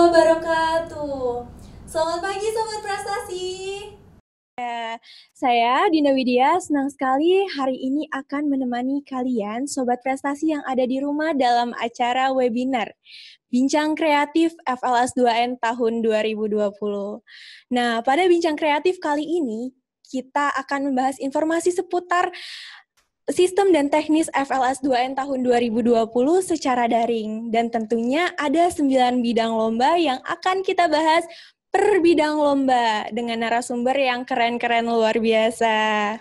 wabarakatuh. Selamat pagi Sobat Prestasi. Saya Dina Widya, senang sekali hari ini akan menemani kalian Sobat Prestasi yang ada di rumah dalam acara webinar Bincang Kreatif FLS 2N tahun 2020. Nah, pada Bincang Kreatif kali ini, kita akan membahas informasi seputar sistem dan teknis FLS 2N tahun 2020 secara daring. Dan tentunya ada 9 bidang lomba yang akan kita bahas per bidang lomba dengan narasumber yang keren-keren luar biasa.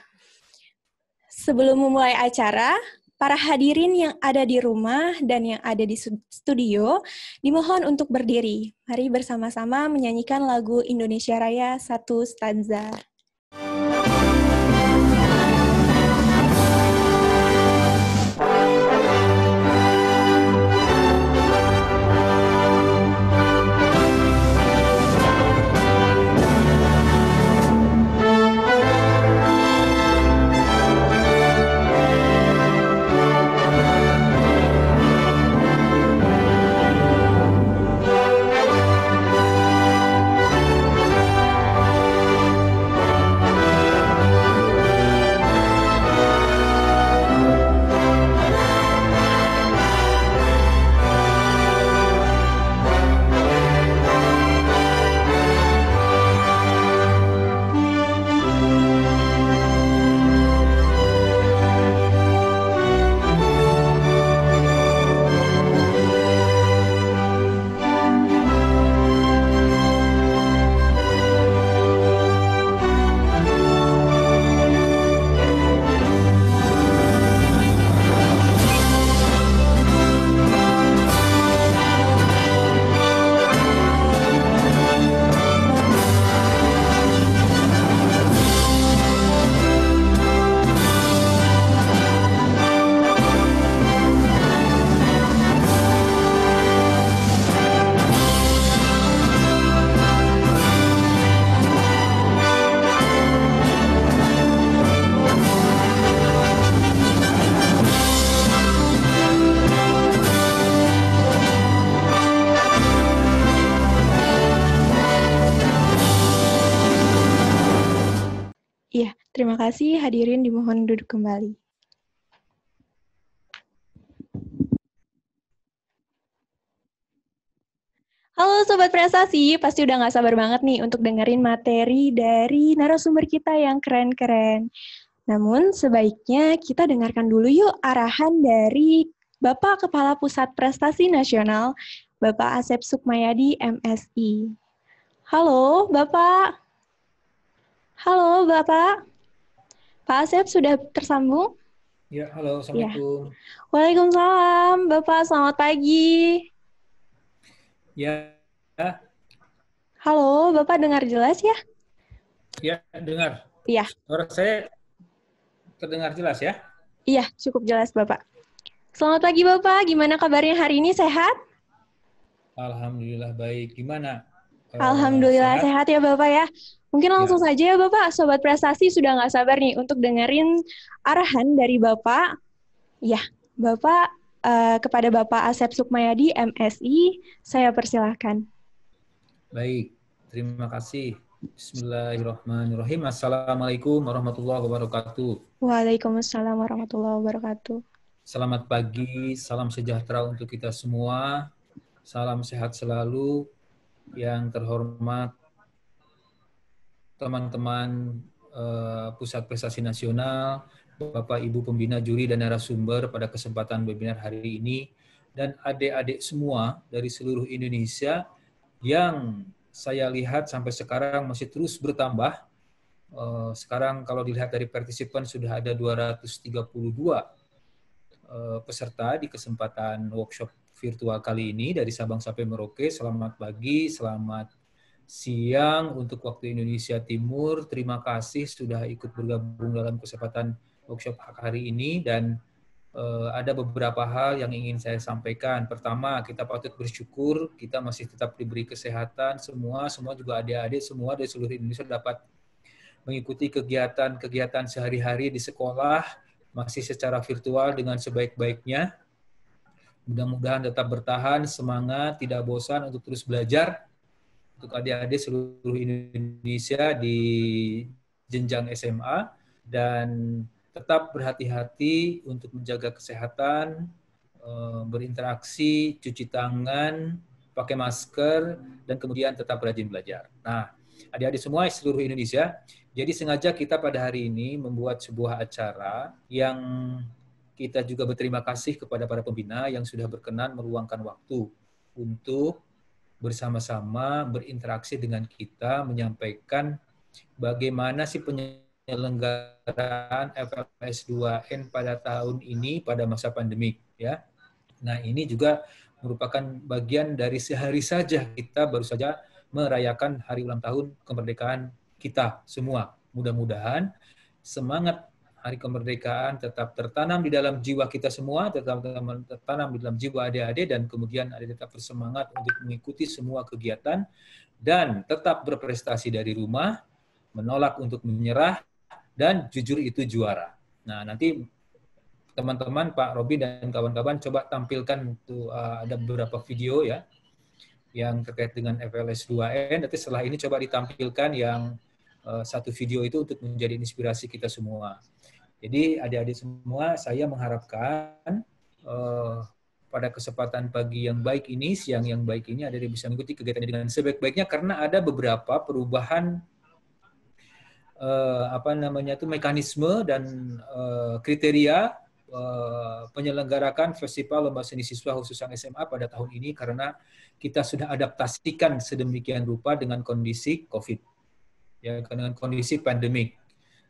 Sebelum memulai acara, para hadirin yang ada di rumah dan yang ada di studio dimohon untuk berdiri. Mari bersama-sama menyanyikan lagu Indonesia Raya satu stanza. Iya, terima kasih hadirin dimohon duduk kembali. Halo Sobat Prestasi, pasti udah gak sabar banget nih untuk dengerin materi dari narasumber kita yang keren-keren. Namun sebaiknya kita dengarkan dulu yuk arahan dari Bapak Kepala Pusat Prestasi Nasional, Bapak Asep Sukmayadi, MSI. Halo Bapak. Halo Bapak. Pak Asep sudah tersambung? Ya, halo, Assalamualaikum. Ya. Waalaikumsalam, Bapak selamat pagi. Ya. Halo, Bapak dengar jelas ya? Ya, dengar. Iya. Suara saya terdengar jelas ya? Iya, cukup jelas Bapak. Selamat pagi Bapak, gimana kabarnya hari ini, sehat? Alhamdulillah baik. Gimana? Alhamdulillah sehat ya Bapak ya. Mungkin langsung saja ya Bapak, Sobat Prestasi sudah nggak sabar nih untuk dengerin arahan dari Bapak. Ya, Bapak kepada Bapak Asep Sukmayadi, MSI, saya persilahkan. Baik, terima kasih. Bismillahirrahmanirrahim. Assalamualaikum warahmatullahi wabarakatuh. Waalaikumsalam warahmatullahi wabarakatuh. Selamat pagi, salam sejahtera untuk kita semua. Salam sehat selalu. Yang terhormat teman-teman Pusat Prestasi Nasional, Bapak Ibu Pembina Juri dan narasumber pada kesempatan webinar hari ini, dan adik-adik semua dari seluruh Indonesia yang saya lihat sampai sekarang masih terus bertambah. Sekarang kalau dilihat dari partisipan sudah ada 232 peserta di kesempatan workshop virtual kali ini dari Sabang sampai Merauke. Selamat pagi, selamat siang untuk waktu Indonesia Timur. Terima kasih sudah ikut bergabung dalam kesempatan workshop hari ini, dan ada beberapa hal yang ingin saya sampaikan. Pertama, kita patut bersyukur kita masih tetap diberi kesehatan semua juga adik-adik semua dari seluruh Indonesia dapat mengikuti kegiatan sehari-hari di sekolah masih secara virtual dengan sebaik-baiknya. Mudah-mudahan tetap bertahan, semangat, tidak bosan untuk terus belajar untuk adik-adik seluruh Indonesia di jenjang SMA, dan tetap berhati-hati untuk menjaga kesehatan, berinteraksi, cuci tangan, pakai masker, dan kemudian tetap rajin belajar. Nah, adik-adik semua seluruh Indonesia, jadi sengaja kita pada hari ini membuat sebuah acara yang kita juga berterima kasih kepada para pembina yang sudah berkenan meluangkan waktu untuk bersama-sama berinteraksi dengan kita, menyampaikan bagaimana sih penyelenggaraan FLS 2N pada tahun ini pada masa pandemik, ya. Nah, ini juga merupakan bagian dari sehari saja kita baru saja merayakan hari ulang tahun kemerdekaan kita semua. Mudah-mudahan semangat hari kemerdekaan tetap tertanam di dalam jiwa kita semua, tetap tertanam di dalam jiwa adik-adik, dan kemudian adik tetap bersemangat untuk mengikuti semua kegiatan dan tetap berprestasi dari rumah, menolak untuk menyerah, dan jujur itu juara. Nah, nanti teman-teman, Pak Robi dan kawan-kawan coba tampilkan tuh, ada beberapa video ya yang terkait dengan FLS 2N. Nanti setelah ini coba ditampilkan yang satu video itu untuk menjadi inspirasi kita semua. Jadi adik-adik semua, saya mengharapkan pada kesempatan pagi yang baik ini, siang yang baik ini, adik-adik bisa mengikuti kegiatan ini dengan sebaik-baiknya, karena ada beberapa perubahan mekanisme dan kriteria penyelenggarakan Festival Lomba Seni Siswa khusus SMA pada tahun ini, karena kita sudah adaptasikan sedemikian rupa dengan kondisi COVID, ya, dengan kondisi pandemik.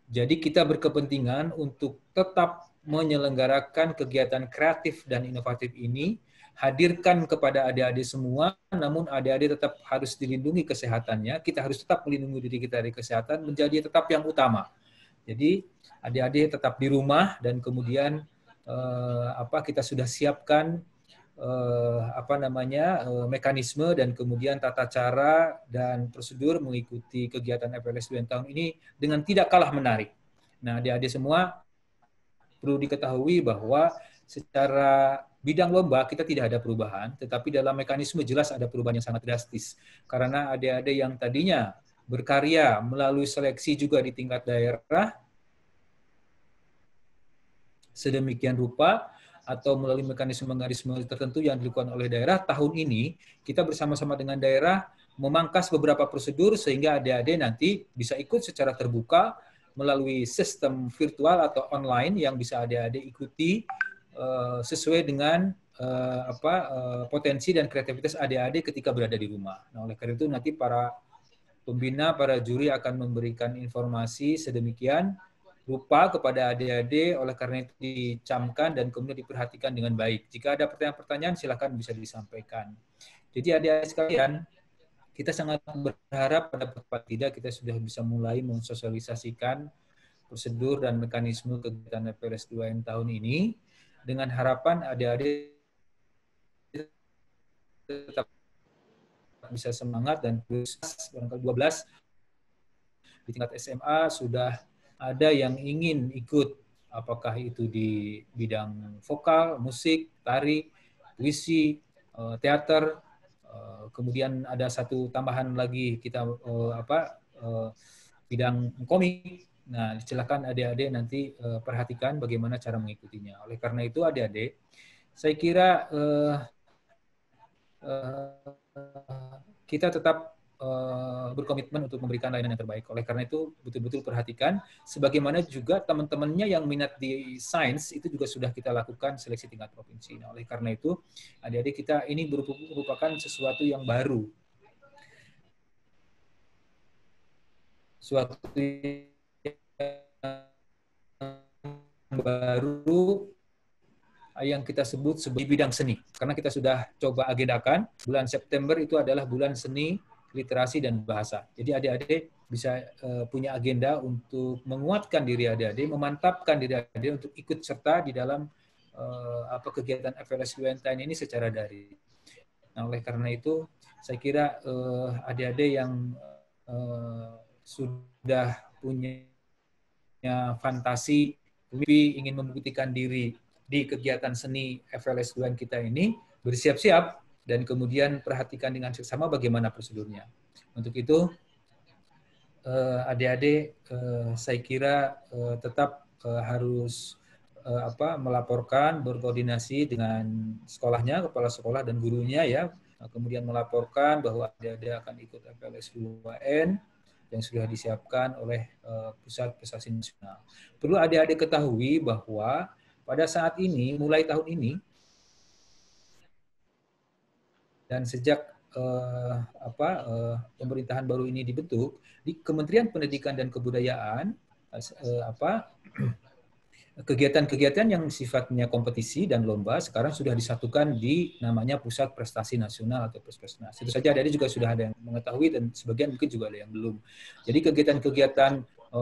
Jadi kita berkepentingan untuk tetap menyelenggarakan kegiatan kreatif dan inovatif ini, hadirkan kepada adik-adik semua, namun adik-adik tetap harus dilindungi kesehatannya, kita harus tetap melindungi diri kita dari kesehatan, menjadi tetap yang utama. Jadi adik-adik tetap di rumah, dan kemudian kita sudah siapkan mekanisme dan kemudian tata cara dan prosedur mengikuti kegiatan FLS 2 tahun ini dengan tidak kalah menarik. Nah, adik-adik semua perlu diketahui bahwa secara bidang lomba kita tidak ada perubahan, tetapi dalam mekanisme jelas ada perubahan yang sangat drastis. Karena adik-adik yang tadinya berkarya melalui seleksi juga di tingkat daerah sedemikian rupa, atau melalui mekanisme-mekanisme tertentu yang dilakukan oleh daerah, tahun ini kita bersama-sama dengan daerah memangkas beberapa prosedur sehingga adik-adik nanti bisa ikut secara terbuka melalui sistem virtual atau online yang bisa adik-adik ikuti sesuai dengan potensi dan kreativitas adik-adik ketika berada di rumah. Nah, oleh karena itu nanti para pembina, para juri akan memberikan informasi sedemikian rupa kepada adik-adik, oleh karena itu dicamkan dan kemudian diperhatikan dengan baik. Jika ada pertanyaan-pertanyaan, silakan bisa disampaikan. Jadi adik-adik sekalian, kita sangat berharap pada tempat tidak kita sudah bisa mulai mensosialisasikan prosedur dan mekanisme kegiatan FLS 2N tahun ini, dengan harapan adik-adik tetap bisa semangat dan terus. Barangkali 12 di tingkat SMA sudah ada yang ingin ikut, apakah itu di bidang vokal, musik, tari, puisi, teater, kemudian ada satu tambahan lagi kita bidang komik. Nah, silakan adik-adik nanti perhatikan bagaimana cara mengikutinya. Oleh karena itu adik-adik, saya kira kita tetap berkomitmen untuk memberikan layanan yang terbaik. Oleh karena itu betul-betul perhatikan, sebagaimana juga teman-temannya yang minat di sains itu juga sudah kita lakukan seleksi tingkat provinsi. Nah, oleh karena itu adik-adik kita ini merupakan sesuatu yang baru, suatu yang baru yang kita sebut sebagai bidang seni. Karena kita sudah coba agendakan, bulan September itu adalah bulan seni, literasi, dan bahasa. Jadi adik-adik bisa punya agenda untuk menguatkan diri adik-adik, memantapkan diri adik-adik untuk ikut serta di dalam kegiatan FLS 2N ini secara daring. Nah, oleh karena itu, saya kira adik-adik yang sudah punya fantasi, mimpi ingin membuktikan diri di kegiatan seni FLS 2N kita ini bersiap-siap dan kemudian perhatikan dengan seksama bagaimana prosedurnya. Untuk itu, adik-adik saya kira tetap harus melaporkan, berkoordinasi dengan sekolahnya, kepala sekolah dan gurunya ya, kemudian melaporkan bahwa adik-adik akan ikut FLS 2N yang sudah disiapkan oleh Pusat Prestasi Nasional. Perlu adik-adik ketahui bahwa pada saat ini, mulai tahun ini, dan sejak pemerintahan baru ini dibentuk, di Kementerian Pendidikan dan Kebudayaan, kegiatan-kegiatan yang sifatnya kompetisi dan lomba sekarang sudah disatukan di namanya Pusat Prestasi Nasional atau Puspesnas. Itu saja adik-adik juga sudah ada yang mengetahui dan sebagian mungkin juga ada yang belum. Jadi kegiatan-kegiatan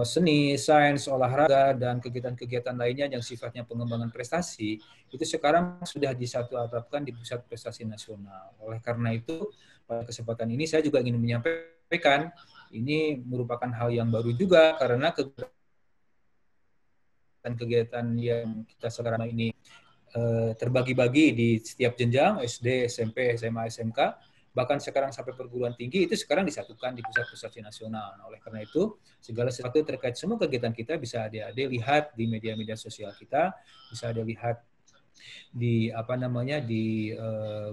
seni, sains, olahraga, dan kegiatan-kegiatan lainnya yang sifatnya pengembangan prestasi, itu sekarang sudah disatu-atapkan di Pusat Prestasi Nasional. Oleh karena itu, pada kesempatan ini saya juga ingin menyampaikan, ini merupakan hal yang baru juga karena kegiatan yang kita sekarang ini terbagi-bagi di setiap jenjang, SD, SMP, SMA, SMK, bahkan sekarang sampai perguruan tinggi, itu sekarang disatukan di Pusat Prestasi Nasional. Nah, oleh karena itu, segala sesuatu terkait semua kegiatan kita bisa adik-adik lihat di media-media sosial kita, bisa adik lihat di di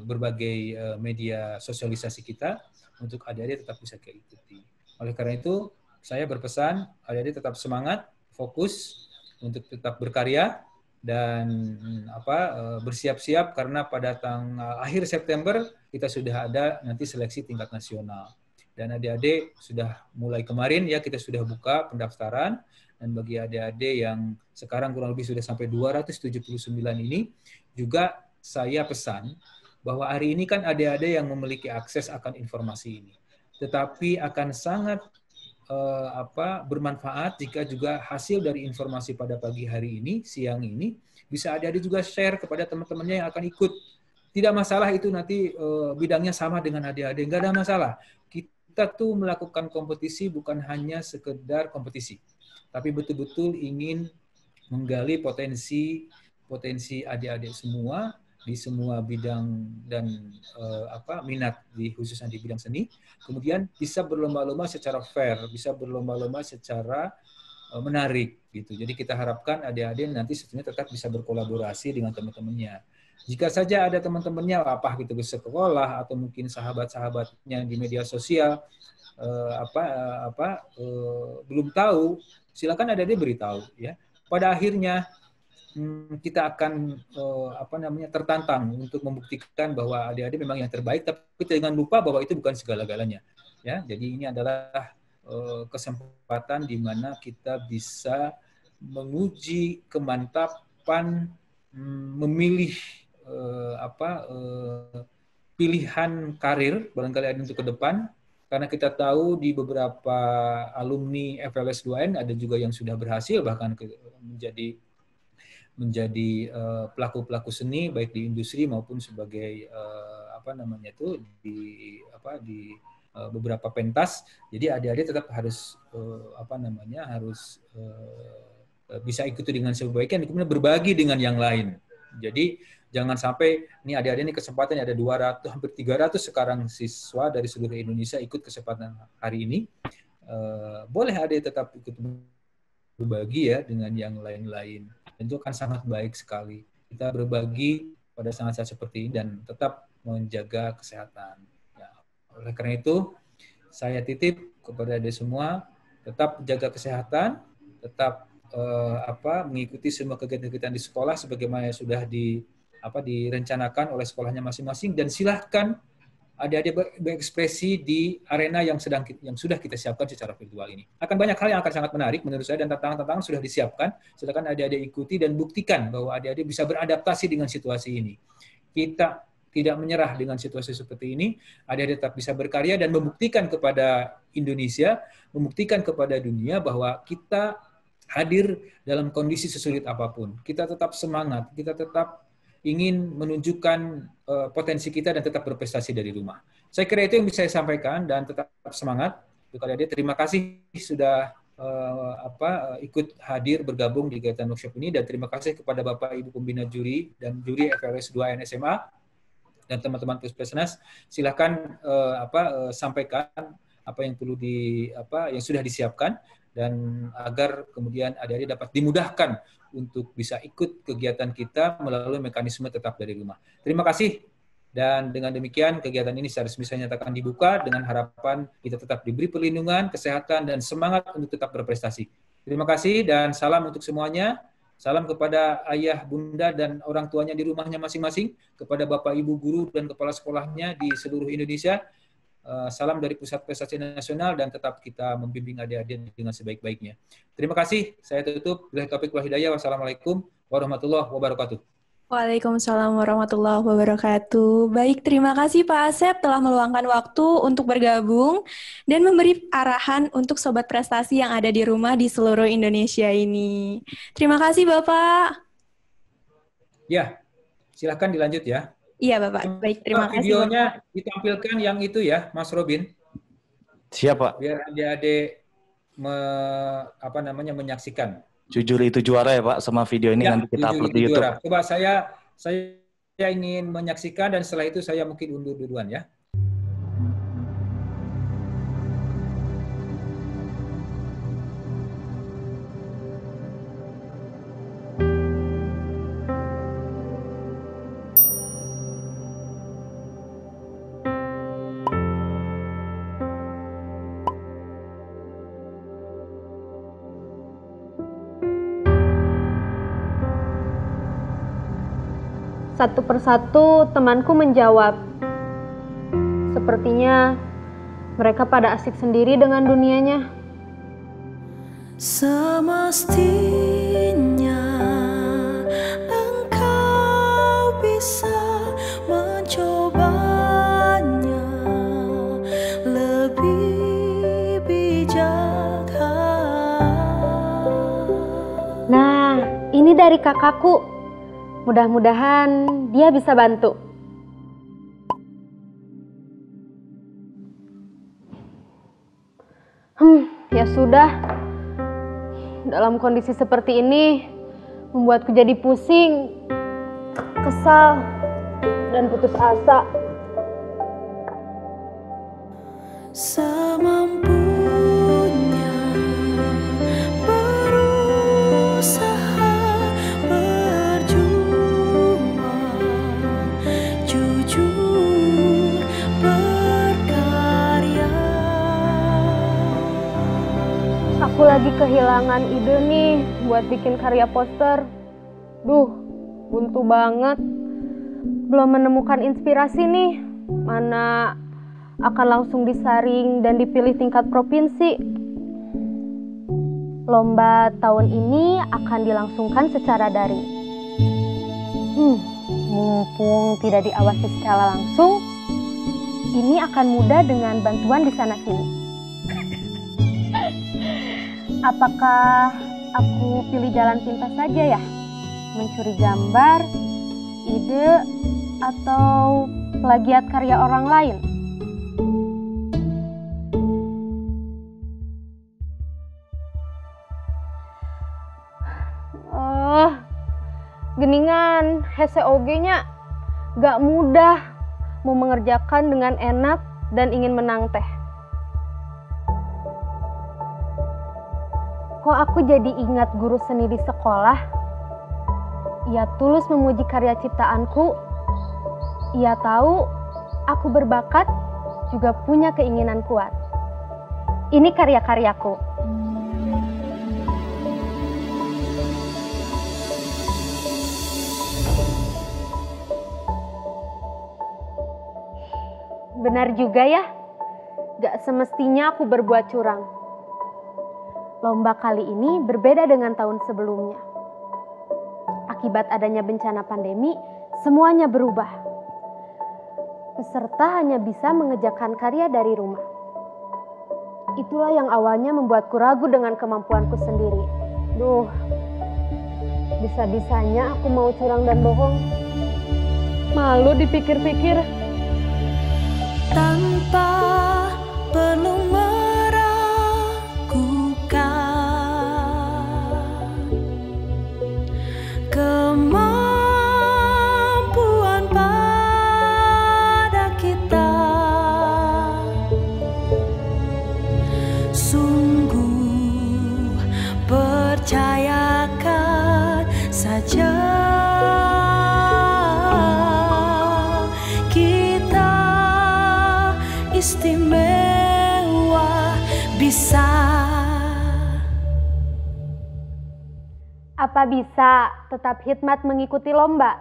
berbagai media sosialisasi kita, untuk adik-adik tetap bisa ikuti. Oleh karena itu, saya berpesan, adik-adik tetap semangat, fokus, untuk tetap berkarya dan bersiap-siap karena pada akhir September kita sudah ada nanti seleksi tingkat nasional. Dan adik-adik sudah mulai kemarin ya kita sudah buka pendaftaran, dan bagi adik-adik yang sekarang kurang lebih sudah sampai 279 ini juga saya pesan bahwa hari ini kan adik-adik yang memiliki akses akan informasi ini. Tetapi akan sangat bermanfaat jika juga hasil dari informasi pada pagi hari ini, siang ini, bisa adik-adik juga share kepada teman-temannya yang akan ikut. Tidak masalah itu nanti bidangnya sama dengan adik-adik, nggak ada masalah. Kita tuh melakukan kompetisi bukan hanya sekedar kompetisi, tapi betul-betul ingin menggali potensi adik-adik semua di semua bidang dan minat khususnya di bidang seni, kemudian bisa berlomba-lomba secara fair, bisa berlomba-lomba secara menarik gitu. Jadi kita harapkan adik-adik nanti sebenarnya tetap bisa berkolaborasi dengan teman-temannya. Jika saja ada teman-temannya gitu ke sekolah atau mungkin sahabat-sahabatnya di media sosial belum tahu, silakan adik-adik beritahu ya. Pada akhirnya kita akan tertantang untuk membuktikan bahwa adik-adik memang yang terbaik, tapi jangan lupa bahwa itu bukan segala-galanya. Ya, jadi ini adalah kesempatan di mana kita bisa menguji kemantapan memilih pilihan karir barangkali ada untuk ke depan, karena kita tahu di beberapa alumni FLS 2N ada juga yang sudah berhasil bahkan menjadi pelaku-pelaku seni baik di industri maupun sebagai di beberapa pentas. Jadi adik-adik tetap harus bisa ikuti dengan sebaiknya dan kemudian berbagi dengan yang lain. Jadi jangan sampai ini adik-adik ini kesempatan ada 200 hampir 300 sekarang siswa dari seluruh Indonesia ikut kesempatan hari ini. Boleh adik tetap ikut berbagi ya dengan yang lain-lain. Itu akan sangat baik sekali. Kita berbagi pada saat-saat seperti ini dan tetap menjaga kesehatan. Ya. Oleh karena itu, saya titip kepada adik semua, tetap jaga kesehatan, tetap mengikuti semua kegiatan-kegiatan di sekolah sebagaimana sudah direncanakan oleh sekolahnya masing-masing, dan silahkan adik-adik berekspresi di arena yang sudah kita siapkan secara virtual ini. Akan banyak hal yang akan sangat menarik menurut saya, dan tantangan-tantangan sudah disiapkan. Silakan adik-adik ikuti dan buktikan bahwa adik-adik bisa beradaptasi dengan situasi ini. Kita tidak menyerah dengan situasi seperti ini. Adik-adik tetap bisa berkarya dan membuktikan kepada Indonesia, membuktikan kepada dunia bahwa kita hadir dalam kondisi sesulit apapun. Kita tetap semangat, kita tetap ingin menunjukkan potensi kita dan tetap berprestasi dari rumah. Saya kira itu yang bisa saya sampaikan, dan tetap semangat. Terima kasih sudah ikut hadir bergabung di kegiatan workshop ini, dan terima kasih kepada Bapak Ibu pembina juri dan juri FLS 2N SMA dan teman-teman Puspesnas. Silakan sampaikan apa yang perlu yang sudah disiapkan, dan agar kemudian adik-adik dapat dimudahkan untuk bisa ikut kegiatan kita melalui mekanisme tetap dari rumah. Terima kasih, dan dengan demikian kegiatan ini secara resmi saya nyatakan dibuka dengan harapan kita tetap diberi perlindungan, kesehatan, dan semangat untuk tetap berprestasi. Terima kasih dan salam untuk semuanya. Salam kepada ayah, bunda, dan orang tuanya di rumahnya masing-masing, kepada Bapak, Ibu, guru, dan kepala sekolahnya di seluruh Indonesia. Salam dari Pusat Prestasi Nasional, dan tetap kita membimbing adik-adik dengan sebaik-baiknya. Terima kasih. Saya tutup. Billahi taufiq wal hidayah. Wassalamualaikum warahmatullahi wabarakatuh. Waalaikumsalam warahmatullahi wabarakatuh. Baik, terima kasih Pak Asep telah meluangkan waktu untuk bergabung dan memberi arahan untuk Sobat Prestasi yang ada di rumah di seluruh Indonesia ini. Terima kasih Bapak. Ya, silakan dilanjut ya. Iya Bapak, baik, terima kasih. Videonya Bapak ditampilkan yang itu ya, Mas Robin. Siap Pak. Biar adik-adik menyaksikan. Jujur itu juara ya Pak, sama video ini ya, nanti kita upload di YouTube. Juara. Coba saya ingin menyaksikan, dan setelah itu saya mungkin undur duluan ya. Satu persatu temanku menjawab. Sepertinya mereka pada asik sendiri dengan dunianya. Semestinya engkau bisa mencobanya lebih bijak. Nah, ini dari kakakku. Mudah-mudahan dia bisa bantu. Ya sudah. Dalam kondisi seperti ini membuatku jadi pusing, kesal, dan putus asa. Semampunya berusaha Aku lagi kehilangan ide nih buat bikin karya poster. Duh, buntu banget. Belum menemukan inspirasi nih. Mana akan langsung disaring dan dipilih tingkat provinsi. Lomba tahun ini akan dilangsungkan secara daring. Mumpung tidak diawasi secara langsung, ini akan mudah dengan bantuan di sana-sini. Apakah aku pilih jalan pintas saja ya? Mencuri gambar, ide, atau plagiat karya orang lain? Geningan hese oge-nya gak mudah mau mengerjakan dengan enak dan ingin menang teh. Kok aku jadi ingat guru seni di sekolah? Ia tulus memuji karya ciptaanku. Ia tahu aku berbakat, juga punya keinginan kuat. Ini karya-karyaku. Benar juga ya, gak semestinya aku berbuat curang. Lomba kali ini berbeda dengan tahun sebelumnya. Akibat adanya bencana pandemi, semuanya berubah. Peserta hanya bisa mengerjakan karya dari rumah. Itulah yang awalnya membuatku ragu dengan kemampuanku sendiri. Duh, bisa-bisanya aku mau curang dan bohong. Malu dipikir-pikir. Tanpa perlu meragukan bisa. Apa bisa tetap hikmat mengikuti lomba?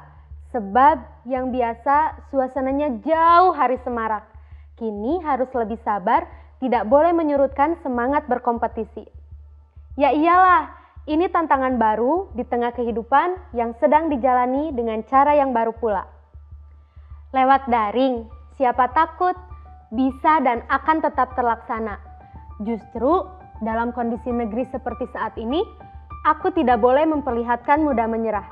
Sebab yang biasa suasananya jauh hari semarak. Kini harus lebih sabar, tidak boleh menyurutkan semangat berkompetisi. Ya iyalah, ini tantangan baru di tengah kehidupan yang sedang dijalani dengan cara yang baru pula. Lewat daring, siapa takut bisa dan akan tetap terlaksana. Justru dalam kondisi negeri seperti saat ini, aku tidak boleh memperlihatkan mudah menyerah.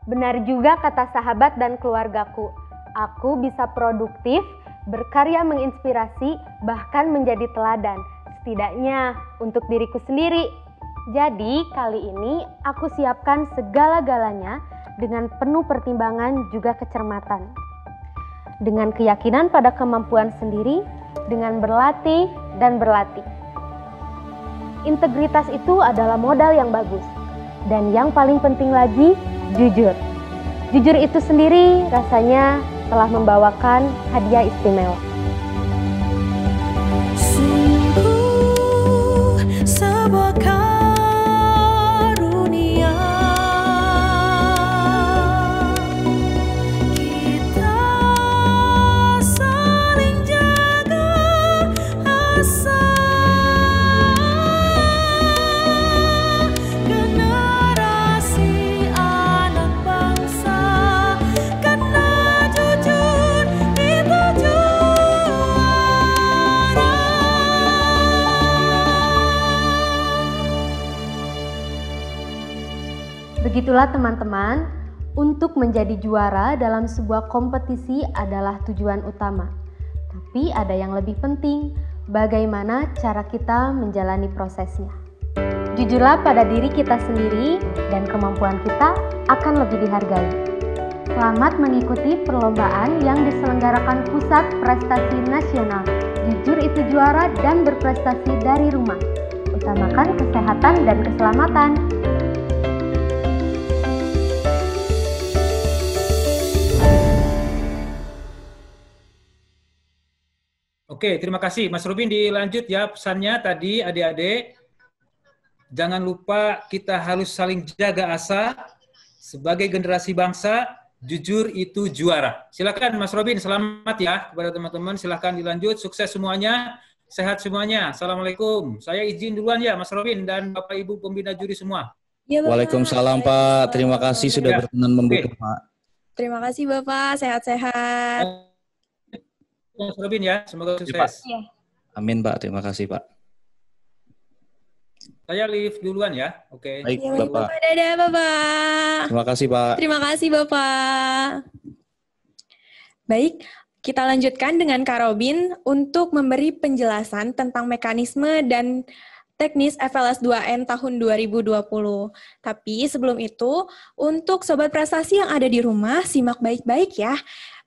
Benar juga kata sahabat dan keluargaku, aku bisa produktif, berkarya menginspirasi, bahkan menjadi teladan, setidaknya untuk diriku sendiri. Jadi kali ini aku siapkan segala-galanya dengan penuh pertimbangan juga kecermatan. Dengan keyakinan pada kemampuan sendiri, dengan berlatih dan berlatih. Integritas itu adalah modal yang bagus. Dan yang paling penting lagi, jujur. Jujur itu sendiri rasanya telah membawakan hadiah istimewa. Sungguh sebuah karunia kita saling jaga asa. Generasi anak bangsa, karena jujur itu juara. Begitulah teman-teman, untuk menjadi juara dalam sebuah kompetisi adalah tujuan utama. Tapi ada yang lebih penting, bagaimana cara kita menjalani prosesnya. Jujurlah pada diri kita sendiri dan kemampuan kita akan lebih dihargai. Selamat mengikuti perlombaan yang diselenggarakan Pusat Prestasi Nasional. Jujur itu juara dan berprestasi dari rumah. Utamakan kesehatan dan keselamatan. Oke, terima kasih. Mas Robin dilanjut ya pesannya tadi adik-adik. Jangan lupa kita harus saling jaga asa. Sebagai generasi bangsa, jujur itu juara. Silakan Mas Robin, selamat ya kepada teman-teman. Silakan dilanjut, sukses semuanya, sehat semuanya. Assalamualaikum. Saya izin duluan ya Mas Robin dan Bapak Ibu pembina juri semua. Ya, Bapak. Waalaikumsalam Pak, terima kasih sudah Ya. berkenan membuka Oke. Pak. Terima kasih Bapak, sehat-sehat. Mas Robin ya, semoga Pak. sukses. Amin Pak, terima kasih Pak. Saya live duluan ya. Oke. Baik Ya, Bapak, dadah Bapak. terima kasih Pak. Terima kasih Bapak. Baik, kita lanjutkan dengan Kak Robin untuk memberi penjelasan tentang mekanisme dan teknis FLS 2N tahun 2020. Tapi sebelum itu, untuk Sobat Prestasi yang ada di rumah, simak baik-baik ya.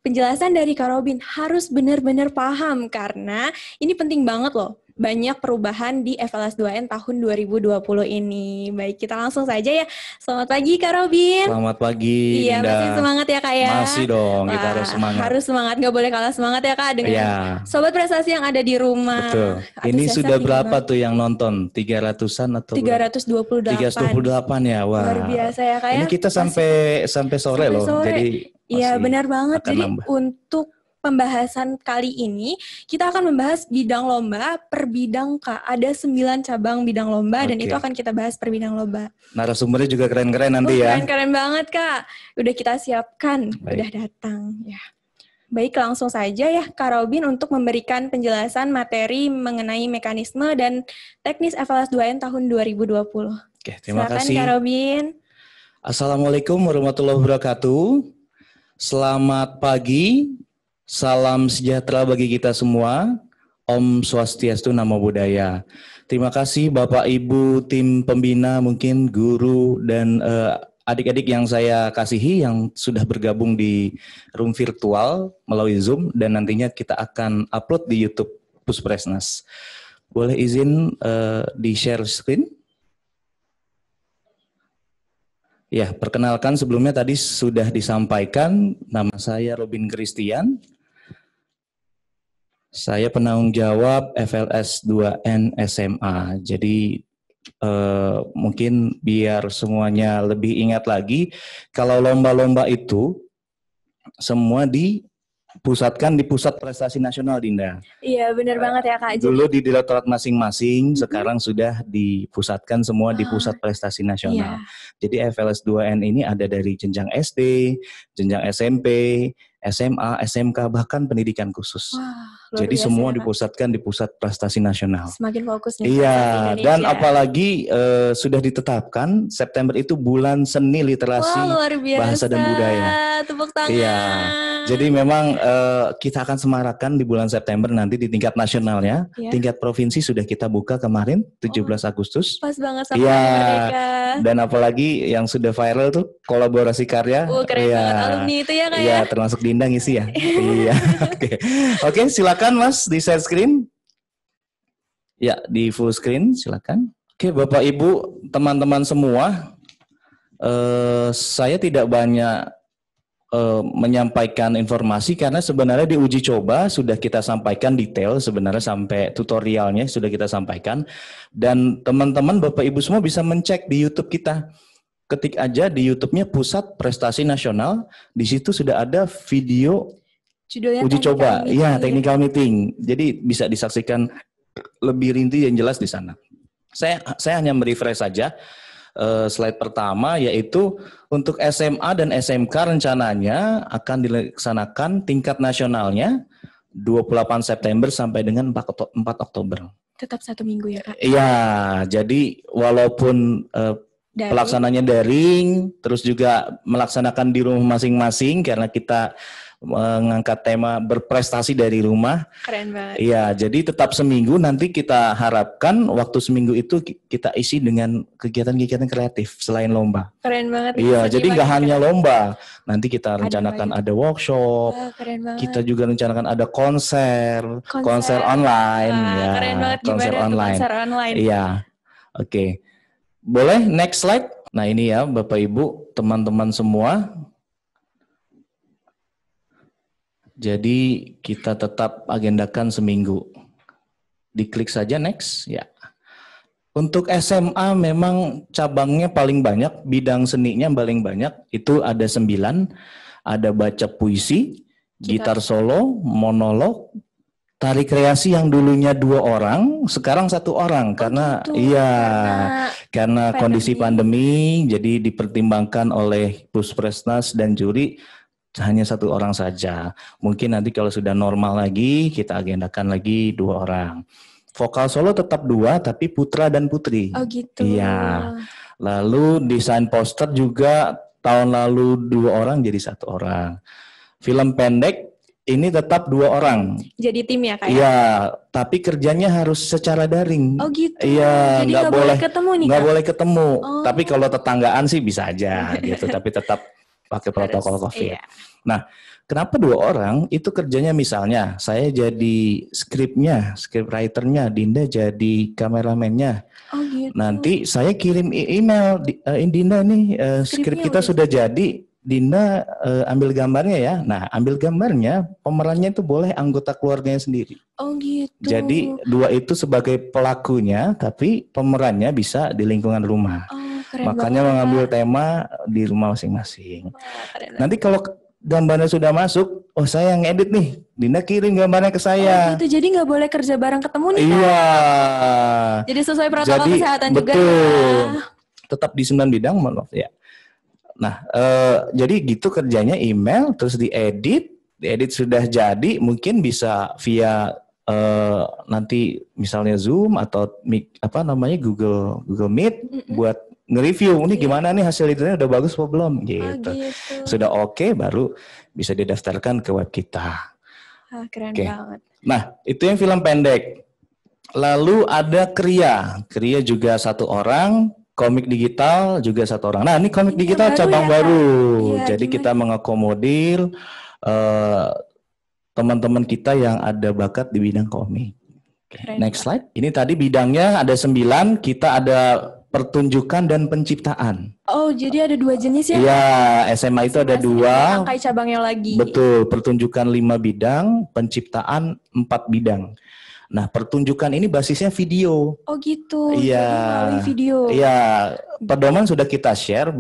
Penjelasan dari Kak Robin harus benar-benar paham karena ini penting banget loh. Banyak perubahan di FLS 2N tahun 2020 ini. Baik, kita langsung saja ya. Selamat pagi Kak Robin. Selamat pagi Iya, Dinda. masih semangat ya Kak ya? Masih dong, kita Wah, harus semangat. Harus semangat, nggak boleh kalah semangat ya Kak dengan Iya, Sobat Prestasi yang ada di rumah. betul. Ini Antusiasnya sudah tinggi berapa banget. tuh yang nonton? 300-an atau 328. 328 ya? Wah. Luar biasa ya Kak ya. Ini kita sampai sore Sampai loh. sore. Jadi Iya masih benar banget. akan Jadi nambah. untuk pembahasan kali ini kita akan membahas bidang lomba per bidang Kak. Ada 9 cabang bidang lomba dan Oke. itu akan kita bahas per bidang lomba. Narasumbernya juga keren-keren nanti ya. Keren-keren banget Kak. Udah kita siapkan, Baik. udah datang ya. Baik, langsung saja ya Kak Robin untuk memberikan penjelasan materi mengenai mekanisme dan teknis FLS 2N tahun 2020. Oke, terima Silakan kasih. Kak Robin. Assalamualaikum warahmatullahi wabarakatuh. Selamat pagi, salam sejahtera bagi kita semua. Om Swastiastu, Namo Buddhaya. Terima kasih Bapak Ibu tim pembina, mungkin guru dan adik-adik yang saya kasihi yang sudah bergabung di room virtual melalui Zoom dan nantinya kita akan upload di YouTube Puspresnas. Boleh izin di share screen? Ya, perkenalkan sebelumnya tadi sudah disampaikan, nama saya Robin Christian. Saya penanggung jawab FLS 2N SMA. Jadi mungkin biar semuanya lebih ingat lagi, kalau lomba-lomba itu semua dipusatkan di Pusat Prestasi Nasional, Dinda. Iya, benar banget ya Kak. Jadi, Dulu di direktorat masing-masing, sekarang sudah dipusatkan semua di Pusat Prestasi Nasional. Jadi FLS 2N ini ada dari jenjang SD, jenjang SMP, SMA, SMK, bahkan pendidikan khusus. luar Jadi biasa semua ya, Kak. dipusatkan di Pusat Prestasi Nasional. Semakin fokus nih. Iya, Prestasi dan Indonesia. apalagi sudah ditetapkan September itu bulan seni literasi Wah, luar biasa. bahasa dan budaya. Tepuk tangan. Iya, jadi memang kita akan semarakan di bulan September nanti di tingkat nasionalnya. Iya. Tingkat provinsi sudah kita buka kemarin 17 Agustus. Pas banget sama Iya, Hari Merdeka. dan apalagi yang sudah viral tuh kolaborasi karya. Keren Iya. banget alumni itu ya Kak Iya, ya. termasuk Dinda ngisi ya. Iya. Oke, silakan Mas di share screen. Ya, di full screen silakan. Oke, Bapak Ibu, teman-teman semua, saya tidak banyak menyampaikan informasi karena sebenarnya di uji coba sudah kita sampaikan detail, sebenarnya sampai tutorialnya sudah kita sampaikan, dan teman-teman Bapak Ibu semua bisa mencek di YouTube kita. Ketik aja di YouTube-nya Pusat Prestasi Nasional, di situ sudah ada video Judulnya uji technical coba, meeting. iya technical meeting. Jadi bisa disaksikan lebih rinci yang jelas di sana. Saya hanya merefresh saja slide pertama, yaitu untuk SMA dan SMK rencananya akan dilaksanakan tingkat nasionalnya 28 September sampai dengan 4 Oktober. Tetap 1 minggu ya Kak. Iya, jadi walaupun Daring. pelaksananya daring, terus juga melaksanakan di rumah masing-masing karena kita mengangkat tema berprestasi dari rumah. Keren banget. Iya, jadi tetap seminggu, nanti kita harapkan waktu seminggu itu kita isi dengan kegiatan-kegiatan kreatif selain lomba. Keren banget. Iya, jadi nggak hanya loh. lomba. Nanti kita rencanakan ada workshop, Keren banget. kita juga rencanakan ada konser online. Wah, Ya, keren banget. konser Gimana tuh online. konser online? Iya, oke. Boleh next slide? Nah ini ya Bapak Ibu, teman-teman semua. Jadi kita tetap agendakan seminggu. Diklik saja next, ya. Untuk SMA memang cabangnya paling banyak, bidang seninya paling banyak, itu ada 9. Ada baca puisi, gitar solo, monolog, tari kreasi yang dulunya 2 orang, sekarang 1 orang karena gitu. iya karena kondisi pandemi. pandemi, jadi dipertimbangkan oleh Puspresnas dan juri hanya 1 orang saja. Mungkin nanti kalau sudah normal lagi kita agendakan lagi 2 orang. Vokal solo tetap 2 tapi putra dan putri. Oh gitu. Iya. Lalu desain poster juga tahun lalu 2 orang jadi 1 orang. Film pendek ini tetap 2 orang. Jadi tim ya Kak ya? Iya, tapi kerjanya harus secara daring. Oh gitu. Iya, Jadi nggak boleh ketemu nih nggak Kak? boleh ketemu. Oh. Tapi kalau tetanggaan sih bisa aja gitu. Tapi tetap pakai protokol Harus, COVID. iya. Nah, kenapa 2 orang? Itu kerjanya misalnya saya jadi script writernya, Dinda jadi kameramennya. Oh gitu. Nanti saya kirim email, Dinda nih skrip Skripnya kita udah sudah jadi, Dinda ambil gambarnya ya. Nah, ambil gambarnya, pemerannya itu boleh anggota keluarganya sendiri. Oh gitu. Jadi 2 itu sebagai pelakunya, tapi pemerannya bisa di lingkungan rumah. Oh, keren Makanya banget, mengambil Kak. tema di rumah masing-masing. Wah, keren banget. Nanti kalau gambarnya sudah masuk, oh saya yang edit nih, Dinda kirim gambarnya ke Oh saya. gitu, jadi nggak boleh kerja bareng ketemu nih Kak? Iya. Jadi sesuai protokol Jadi, kesehatan juga betul. ya. Tetap di 9 bidang, maaf ya. Nah, jadi gitu kerjanya email, terus diedit sudah jadi, mungkin bisa via nanti misalnya Zoom atau Google Meet buat nge-review ini gimana nih hasil editannya udah bagus apa belum gitu. Oh gitu. Sudah oke, baru bisa didaftarkan ke web kita. Ah, keren Oke. banget. Nah, itu yang film pendek. Lalu ada Kria. Kria juga 1 orang, komik digital juga 1 orang. Nah, ini komik Ini digital baru cabang ya, Kak? baru. Iya, Jadi gimana? kita mengakomodir teman-teman kita yang ada bakat di bidang komik. Oke, Keren, next slide. Ini tadi bidangnya ada 9, kita ada pertunjukan dan penciptaan. Oh, jadi ada 2 jenis ya? Iya, SMA itu ada Masing-masing 2. Angkai cabangnya lagi. Betul, pertunjukan 5 bidang, penciptaan 4 bidang. Nah, pertunjukan ini basisnya video. Oh gitu. Iya. Jadi melalui video. Iya, pedoman sudah kita share,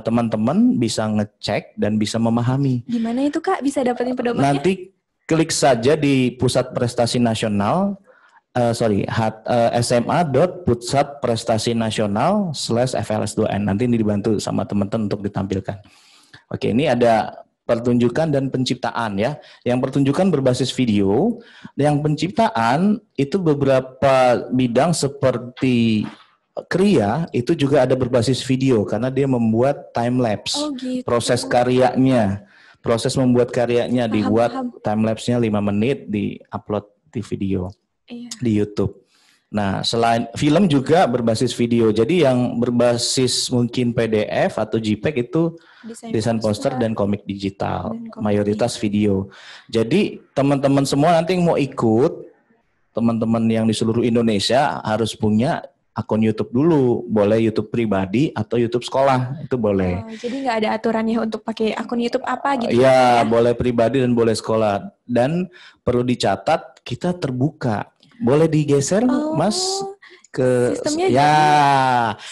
teman-teman bisa ngecek dan bisa memahami. Gimana itu Kak? Bisa dapetin pedomannya? Nanti klik saja di Pusat Prestasi Nasional, sma.pusatprestasi-nasional/FLS2N. Nanti ini dibantu sama teman-teman untuk ditampilkan. Oke, ini ada pertunjukan dan penciptaan ya. Yang pertunjukan berbasis video, yang penciptaan itu beberapa bidang seperti kriya itu juga ada berbasis video karena dia membuat time lapse. Oh gitu. Proses karyanya, proses membuat karyanya dibuat time lapse-nya 5 menit, di-upload di video. Iya. Di YouTube. Nah, selain film juga berbasis video. Jadi yang berbasis mungkin PDF atau JPEG itu desain poster dan komik digital. Mayoritas video. Jadi teman-teman semua nanti yang mau ikut, teman-teman yang di seluruh Indonesia harus punya akun YouTube dulu. Boleh YouTube pribadi atau YouTube sekolah, itu boleh. Oh, jadi nggak ada aturannya untuk pakai akun YouTube apa gitu? Ya, boleh pribadi dan boleh sekolah. Dan perlu dicatat, kita terbuka. Boleh digeser, Mas, ke sistemnya ya.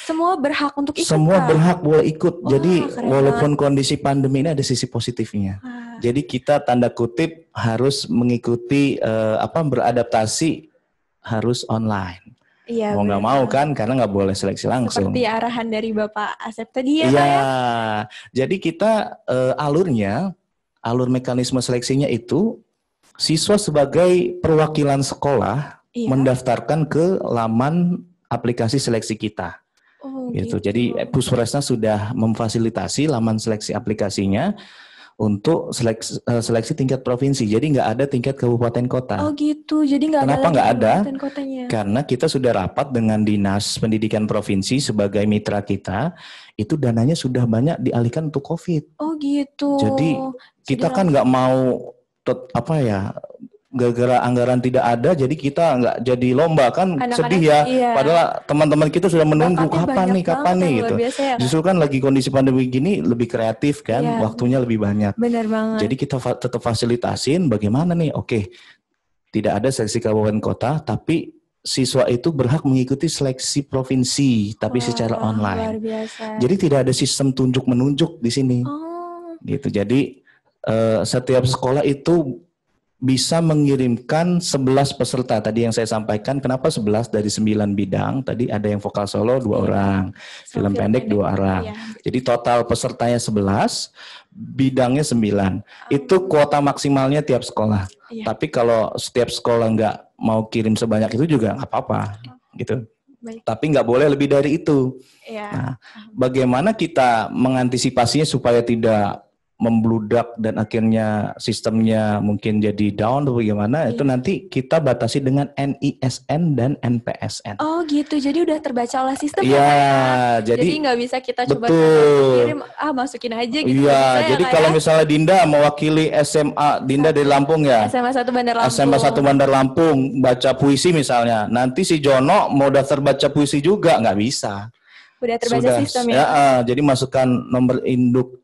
Semua berhak untuk ikut. Semua Kak? berhak boleh ikut. Jadi keren walaupun kondisi pandemi ini ada sisi positifnya. Jadi kita tanda kutip harus mengikuti beradaptasi harus online. Iya, Mau nggak mau kan, karena nggak boleh seleksi langsung. Seperti arahan dari Bapak Asep tadi ya, Iya. Kak, ya? Jadi kita alur mekanisme seleksinya itu siswa sebagai perwakilan sekolah mendaftarkan ke laman aplikasi seleksi kita. Oh, gitu. Jadi Puspresna sudah memfasilitasi laman seleksi aplikasinya untuk seleksi tingkat provinsi. Jadi nggak ada tingkat kabupaten kota. Oh gitu. Jadi nggak ada. Kenapa nggak ada? Karena kita sudah rapat dengan Dinas Pendidikan Provinsi sebagai mitra kita. Itu dananya sudah banyak dialihkan untuk COVID. Oh gitu. Jadi kita kan nggak mau gara-gara anggaran tidak ada, jadi kita nggak jadi lomba kan. Anak-anak, sedih ya. Iya. Padahal teman-teman kita sudah menunggu kapan nih gitu. Ya, justru kan lagi kondisi pandemi gini lebih kreatif kan, waktunya lebih banyak. Benar banget. Jadi kita tetap fasilitasin bagaimana nih. Oke, tidak ada seleksi kabupaten kota, tapi siswa itu berhak mengikuti seleksi provinsi, tapi secara online. Luar biasa. Jadi tidak ada sistem tunjuk menunjuk di sini. Gitu. Jadi setiap sekolah itu bisa mengirimkan 11 peserta. Tadi yang saya sampaikan, kenapa 11 dari 9 bidang? Tadi ada yang vokal solo 2 orang, film pendek 2 orang. Iya. Jadi total pesertanya 11, bidangnya 9. Itu kuota maksimalnya tiap sekolah. Iya. Tapi kalau setiap sekolah nggak mau kirim sebanyak itu juga nggak apa-apa, gitu. Baik. Tapi nggak boleh lebih dari itu. Iya. Nah, bagaimana kita mengantisipasinya supaya tidak membludak dan akhirnya sistemnya mungkin jadi down atau bagaimana, itu nanti kita batasi dengan NISN dan NPSN. Oh gitu, jadi udah terbaca oleh sistem. Iya, jadi nggak bisa kita coba kirim, masukin aja gitu. Iya, jadi kalau misalnya Dinda mewakili SMA, Dinda dari Lampung ya. SMA 1 Bandar Lampung. SMA 1 Bandar Lampung, baca puisi misalnya. Nanti si Jono mau daftar baca puisi juga, nggak bisa. Udah terbaca sistemnya. Ya, jadi masukkan nomor induk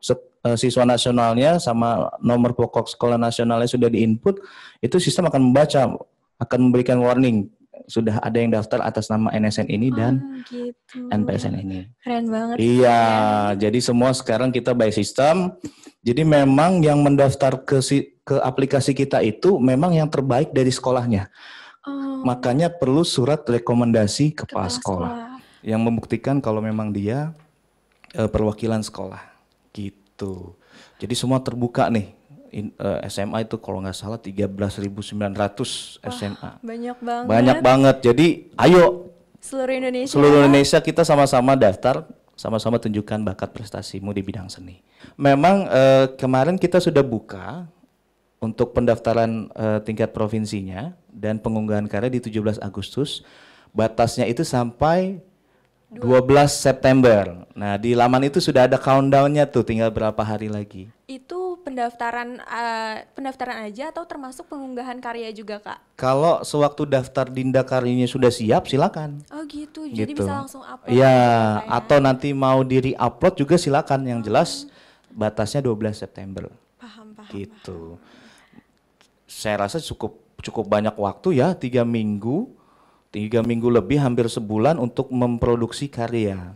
siswa nasionalnya sama nomor pokok sekolah nasionalnya sudah diinput, itu sistem akan membaca, akan memberikan warning sudah ada yang daftar atas nama NSN ini dan NPSN ini. Keren banget. Iya, jadi semua sekarang kita by system. Jadi memang yang mendaftar ke aplikasi kita itu memang yang terbaik dari sekolahnya. Makanya perlu surat rekomendasi kepala sekolah yang membuktikan kalau memang dia perwakilan sekolah. Gitu. Jadi semua terbuka nih. SMA itu kalau nggak salah 13.900 SMA. Banyak banget. Banyak banget. Jadi ayo seluruh Indonesia kita sama-sama daftar, sama-sama tunjukkan bakat prestasimu di bidang seni. Memang kemarin kita sudah buka untuk pendaftaran tingkat provinsinya dan pengunggahan karya di 17 Agustus. Batasnya itu sampai 12 September. Nah, di laman itu sudah ada countdown-nya tuh, tinggal berapa hari lagi. Itu pendaftaran aja atau termasuk pengunggahan karya juga, Kak? Kalau sewaktu daftar Dinda karyanya sudah siap, silakan. Oh gitu. jadi gitu. bisa langsung upload. Iya, gitu ya, Kak, ya? atau nanti mau di re-upload juga silakan. Yang jelas batasnya 12 September. Paham. Gitu. Saya rasa cukup banyak waktu ya, 3 minggu lebih, hampir sebulan untuk memproduksi karya.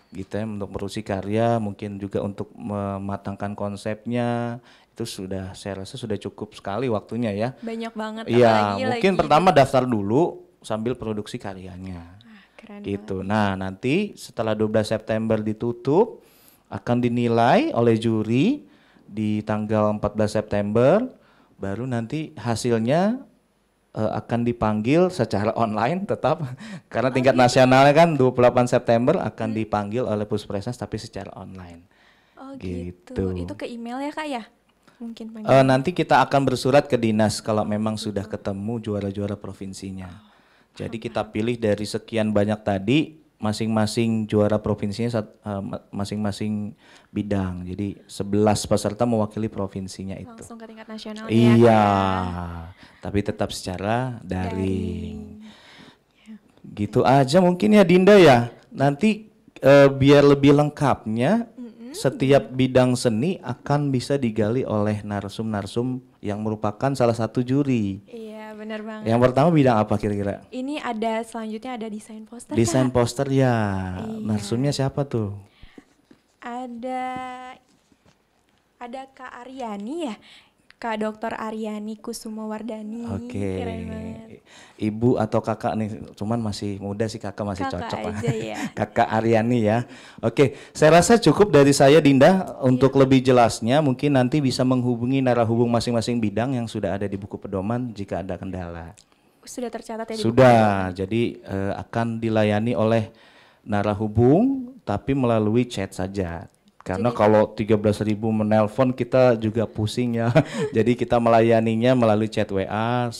Gitu ya, untuk produksi karya, mungkin juga untuk mematangkan konsepnya, itu saya rasa sudah cukup sekali waktunya ya. Banyak banget. Iya, apalagi mungkin lagi pertama daftar dulu sambil produksi karyanya. keren Gitu. Nah, nanti setelah 12 September ditutup, akan dinilai oleh juri di tanggal 14 September, baru nanti hasilnya akan dipanggil secara online tetap, karena tingkat nasionalnya kan 28 September akan dipanggil oleh Puspresnas tapi secara online. Oh Gitu. gitu. Itu ke email ya Kak ya? Mungkin Nanti kita akan bersurat ke dinas kalau memang sudah ketemu juara-juara provinsinya. Jadi kita pilih dari sekian banyak tadi, masing-masing juara provinsinya masing-masing bidang. Jadi 11 peserta mewakili provinsinya itu. langsung ke tingkat nasional ya, Iya, Kak ya? tapi tetap secara daring. Gitu aja mungkin ya Dinda ya. Nanti biar lebih lengkapnya, setiap bidang seni akan bisa digali oleh narsum-narsum yang merupakan salah satu juri. Iya benar banget. Yang pertama bidang apa kira-kira? Ini selanjutnya ada desain poster. Desain Kak. poster ya. Iya. Narsumnya siapa tuh? Ada Kak Aryani ya, Kak Dr. Aryani Kusumawardani. Oke. Keren banget. Ibu atau kakak nih, cuman masih muda sih, kakak masih Kakak cocok lah. aja ya. Kakak Aryani ya. Oke, saya rasa cukup dari saya Dinda. Untuk lebih jelasnya mungkin nanti bisa menghubungi narahubung masing-masing bidang yang sudah ada di buku pedoman jika ada kendala. Sudah tercatat ya di buku? Sudah, jadi akan dilayani oleh narahubung tapi melalui chat saja. Karena kalau 13.000 menelpon kita juga pusing ya. Jadi kita melayaninya melalui chat WA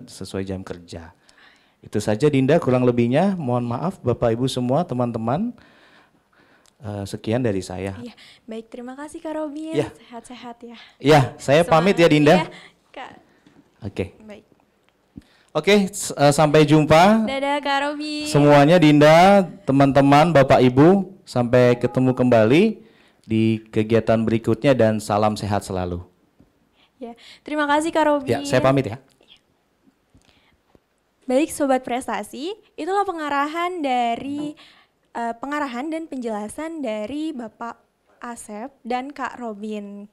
sesuai jam kerja. Itu saja Dinda, kurang lebihnya mohon maaf Bapak Ibu semua teman-teman. Sekian dari saya. Iya, baik terima kasih Kak Robin. Ya. Sehat-sehat ya. Ya, saya pamit ya Dinda. Iya, Kak. Oke. Baik. Oke, sampai jumpa. Dadah Kak Robin. Semuanya Dinda, teman-teman, Bapak Ibu, sampai ketemu kembali di kegiatan berikutnya dan salam sehat selalu. Ya, terima kasih Kak Robin. Ya, saya pamit ya. Baik Sobat Prestasi, itulah pengarahan dan penjelasan dari Bapak Asep dan Kak Robin.